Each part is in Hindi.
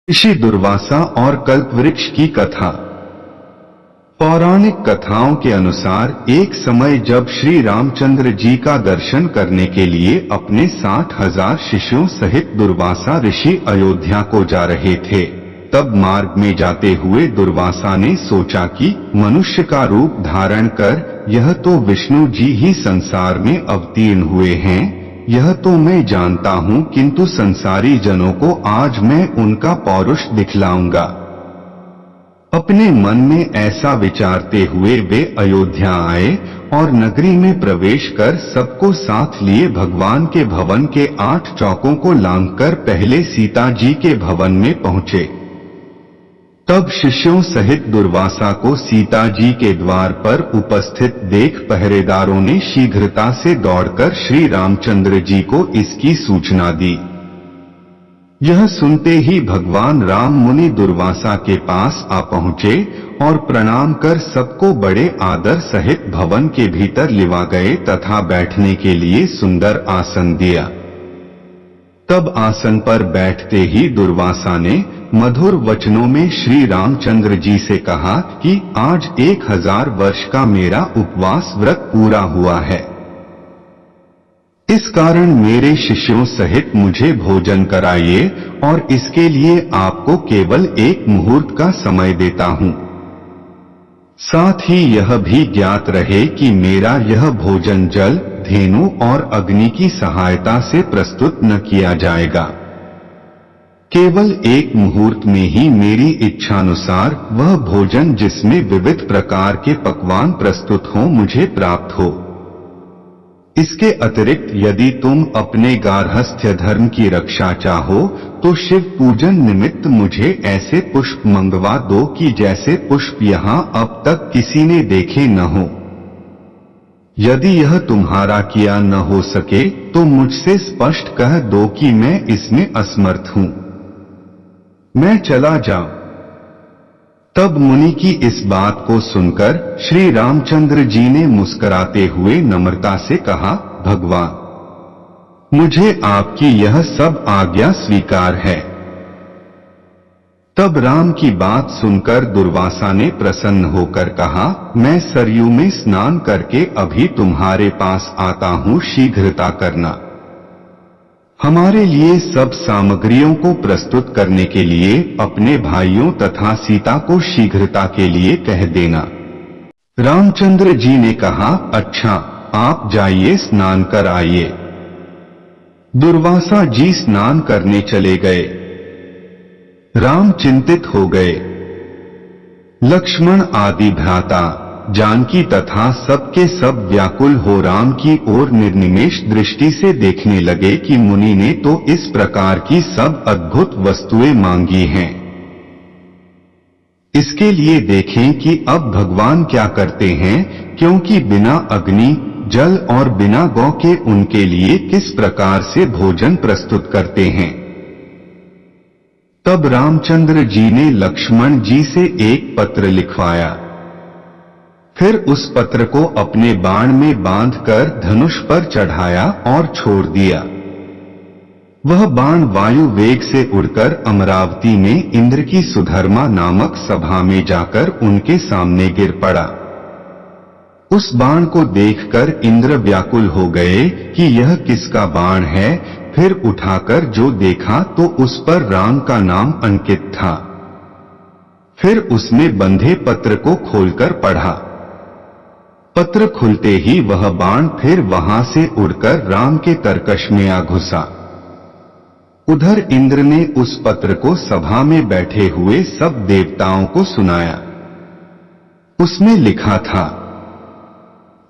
ऋषि दुर्वासा और कल्पवृक्ष की कथा। पौराणिक कथाओं के अनुसार एक समय जब श्री रामचंद्र जी का दर्शन करने के लिए अपने 60,000 शिष्यों सहित दुर्वासा ऋषि अयोध्या को जा रहे थे, तब मार्ग में जाते हुए दुर्वासा ने सोचा कि मनुष्य का रूप धारण कर यह तो विष्णु जी ही संसार में अवतीर्ण हुए हैं, यह तो मैं जानता हूँ, किंतु संसारी जनों को आज मैं उनका पौरुष दिखलाऊंगा। अपने मन में ऐसा विचारते हुए वे अयोध्या आए और नगरी में प्रवेश कर सबको साथ लिए भगवान के भवन के 8 चौकों को लांघकर पहले सीता जी के भवन में पहुँचे। तब शिष्यों सहित दुर्वासा को सीता जी के द्वार पर उपस्थित देख पहरेदारों ने शीघ्रता से दौड़कर श्री रामचंद्र जी को इसकी सूचना दी। यह सुनते ही भगवान राम मुनि दुर्वासा के पास आ पहुँचे और प्रणाम कर सबको बड़े आदर सहित भवन के भीतर लिवा गए तथा बैठने के लिए सुंदर आसन दिया। तब आसन पर बैठते ही दुर्वासा ने मधुर वचनों में श्री रामचंद्र जी से कहा कि आज 1000 वर्ष का मेरा उपवास व्रत पूरा हुआ है। इस कारण मेरे शिष्यों सहित मुझे भोजन कराइए और इसके लिए आपको केवल 1 मुहूर्त का समय देता हूँ। साथ ही यह भी ज्ञात रहे कि मेरा यह भोजन जल, धेनु और अग्नि की सहायता से प्रस्तुत न किया जाएगा। केवल 1 मुहूर्त में ही मेरी इच्छानुसार वह भोजन जिसमें विविध प्रकार के पकवान प्रस्तुत हों मुझे प्राप्त हो। इसके अतिरिक्त यदि तुम अपने गार्हस्थ्य धर्म की रक्षा चाहो तो शिव पूजन निमित्त मुझे ऐसे पुष्प मंगवा दो कि जैसे पुष्प यहाँ अब तक किसी ने देखे न हो। यदि यह तुम्हारा किया न हो सके तो मुझसे स्पष्ट कह दो कि मैं इसमें असमर्थ हूँ, मैं चला जाऊं। तब मुनि की इस बात को सुनकर श्री रामचंद्र जी ने मुस्कुराते हुए नम्रता से कहा, भगवान, मुझे आपकी यह सब आज्ञा स्वीकार है। तब राम की बात सुनकर दुर्वासा ने प्रसन्न होकर कहा, मैं सरयू में स्नान करके अभी तुम्हारे पास आता हूँ, शीघ्रता करना। हमारे लिए सब सामग्रियों को प्रस्तुत करने के लिए अपने भाइयों तथा सीता को शीघ्रता के लिए कह देना। रामचंद्र जी ने कहा, अच्छा, आप जाइए, स्नान कर आइए। दुर्वासा जी स्नान करने चले गए। राम चिंतित हो गए। लक्ष्मण आदि भ्राता, जानकी तथा सबके सब व्याकुल हो राम की ओर निर्निमेष दृष्टि से देखने लगे कि मुनि ने तो इस प्रकार की सब अद्भुत वस्तुएं मांगी हैं। इसके लिए देखें कि अब भगवान क्या करते हैं, क्योंकि बिना अग्नि, जल और बिना गौ के उनके लिए किस प्रकार से भोजन प्रस्तुत करते हैं। तब रामचंद्र जी ने लक्ष्मण जी से एक पत्र लिखवाया। फिर उस पत्र को अपने बाण में बांधकर धनुष पर चढ़ाया और छोड़ दिया। वह बाण वायु वेग से उड़कर अमरावती में इंद्र की सुधर्मा नामक सभा में जाकर उनके सामने गिर पड़ा। उस बाण को देखकर इंद्र व्याकुल हो गए कि यह किसका बाण है। फिर उठाकर जो देखा तो उस पर राम का नाम अंकित था। फिर उसमें बंधे पत्र को खोलकर पढ़ा। पत्र खुलते ही वह बाण फिर वहां से उड़कर राम के तरकश में आ घुसा। उधर इंद्र ने उस पत्र को सभा में बैठे हुए सब देवताओं को सुनाया। उसमें लिखा था,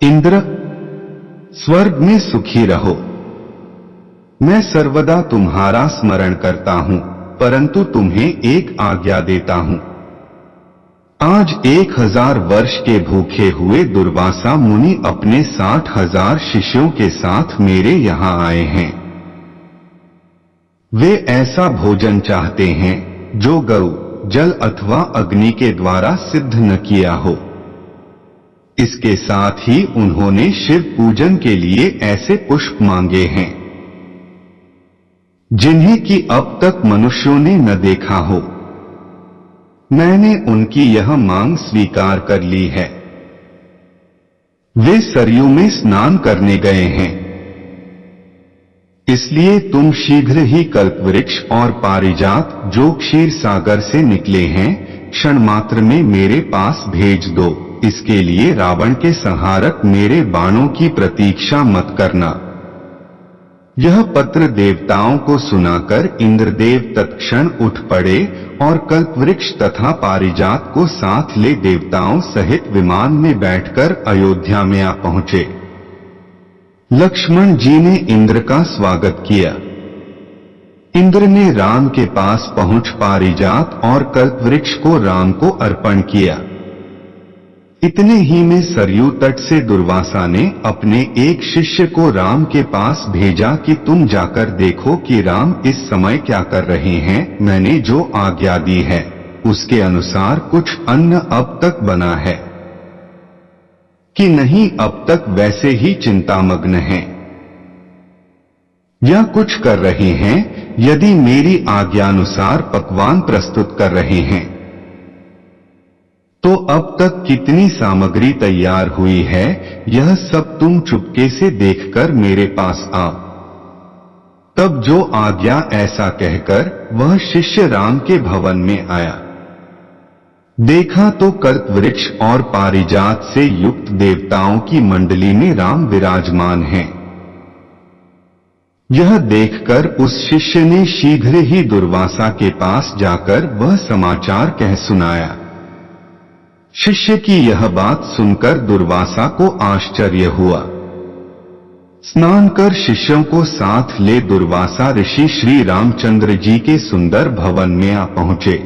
इंद्र, स्वर्ग में सुखी रहो। मैं सर्वदा तुम्हारा स्मरण करता हूं, परंतु तुम्हें एक आज्ञा देता हूं। आज 1000 वर्ष के भूखे हुए दुर्वासा मुनि अपने 60,000 शिष्यों के साथ मेरे यहाँ आए हैं। वे ऐसा भोजन चाहते हैं जो गौ, जल अथवा अग्नि के द्वारा सिद्ध न किया हो। इसके साथ ही उन्होंने शिव पूजन के लिए ऐसे पुष्प मांगे हैं। जिन्हें कि अब तक मनुष्यों ने न देखा हो। मैंने उनकी यह मांग स्वीकार कर ली है। वे सरयू में स्नान करने गए हैं, इसलिए तुम शीघ्र ही कल्पवृक्ष और पारिजात जो क्षीर सागर से निकले हैं क्षण मात्र में मेरे पास भेज दो। इसके लिए रावण के संहारक मेरे बाणों की प्रतीक्षा मत करना। यह पत्र देवताओं को सुनाकर इंद्रदेव तत्क्षण उठ पड़े और कल्पवृक्ष तथा पारिजात को साथ ले देवताओं सहित विमान में बैठकर अयोध्या में आ पहुंचे। लक्ष्मण जी ने इंद्र का स्वागत किया। इंद्र ने राम के पास पहुंच पारिजात और कल्पवृक्ष को राम को अर्पण किया। इतने ही में सरयू तट से दुर्वासा ने अपने एक शिष्य को राम के पास भेजा कि तुम जाकर देखो कि राम इस समय क्या कर रहे हैं। मैंने जो आज्ञा दी है उसके अनुसार कुछ अन्न अब तक बना है कि नहीं, अब तक वैसे ही चिंतामग्न हैं या कुछ कर रहे हैं। यदि मेरी आज्ञानुसार पकवान प्रस्तुत कर रहे हैं तो अब तक कितनी सामग्री तैयार हुई है, यह सब तुम चुपके से देखकर मेरे पास आओ। तब जो आज्ञा ऐसा कहकर वह शिष्य राम के भवन में आया। देखा तो कल्पवृक्ष और पारिजात से युक्त देवताओं की मंडली में राम विराजमान हैं। यह देखकर उस शिष्य ने शीघ्र ही दुर्वासा के पास जाकर वह समाचार कह सुनाया। शिष्य की यह बात सुनकर दुर्वासा को आश्चर्य हुआ। स्नान कर शिष्यों को साथ ले दुर्वासा ऋषि श्री रामचंद्र जी के सुंदर भवन में आ पहुंचे।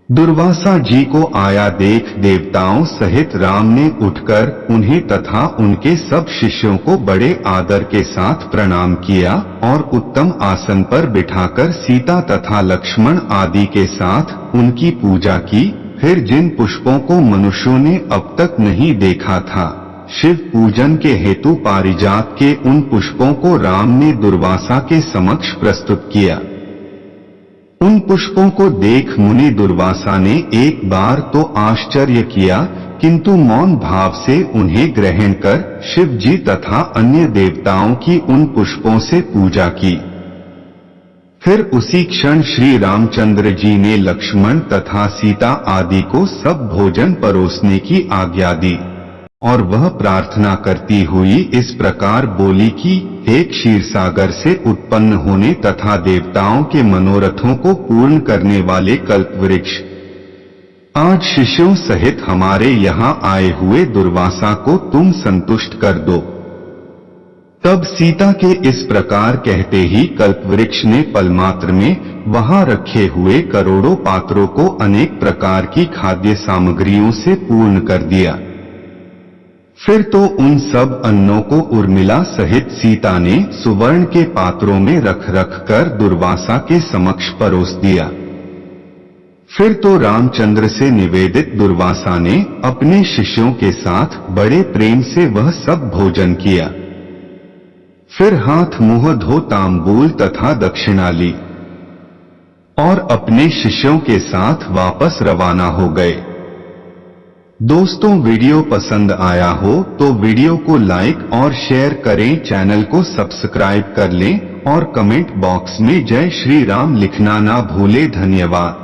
दुर्वासा जी को आया देख देवताओं सहित राम ने उठकर उन्हें तथा उनके सब शिष्यों को बड़े आदर के साथ प्रणाम किया और उत्तम आसन पर बिठाकर सीता तथा लक्ष्मण आदि के साथ उनकी पूजा की। फिर जिन पुष्पों को मनुष्यों ने अब तक नहीं देखा था, शिव पूजन के हेतु पारिजात के उन पुष्पों को राम ने दुर्वासा के समक्ष प्रस्तुत किया। उन पुष्पों को देख मुनि दुर्वासा ने एक बार तो आश्चर्य किया, किंतु मौन भाव से उन्हें ग्रहण कर शिव जी तथा अन्य देवताओं की उन पुष्पों से पूजा की। फिर उसी क्षण श्री रामचंद्र जी ने लक्ष्मण तथा सीता आदि को सब भोजन परोसने की आज्ञा दी और वह प्रार्थना करती हुई इस प्रकार बोली कि हे क्षीरसागर से उत्पन्न होने तथा देवताओं के मनोरथों को पूर्ण करने वाले कल्पवृक्ष, आज शिष्यों सहित हमारे यहाँ आए हुए दुर्वासा को तुम संतुष्ट कर दो। तब सीता के इस प्रकार कहते ही कल्पवृक्ष ने पलमात्र में वहां रखे हुए करोड़ों पात्रों को अनेक प्रकार की खाद्य सामग्रियों से पूर्ण कर दिया। फिर तो उन सब अन्नों को उर्मिला सहित सीता ने सुवर्ण के पात्रों में रख रख कर दुर्वासा के समक्ष परोस दिया। फिर तो रामचंद्र से निवेदित दुर्वासा ने अपने शिष्यों के साथ बड़े प्रेम से वह सब भोजन किया। फिर हाथ मुंह धो तांबूल तथा दक्षिणा ली और अपने शिष्यों के साथ वापस रवाना हो गए। दोस्तों, वीडियो पसंद आया हो तो वीडियो को लाइक और शेयर करें, चैनल को सब्सक्राइब कर लें और कमेंट बॉक्स में जय श्री राम लिखना ना भूलें। धन्यवाद।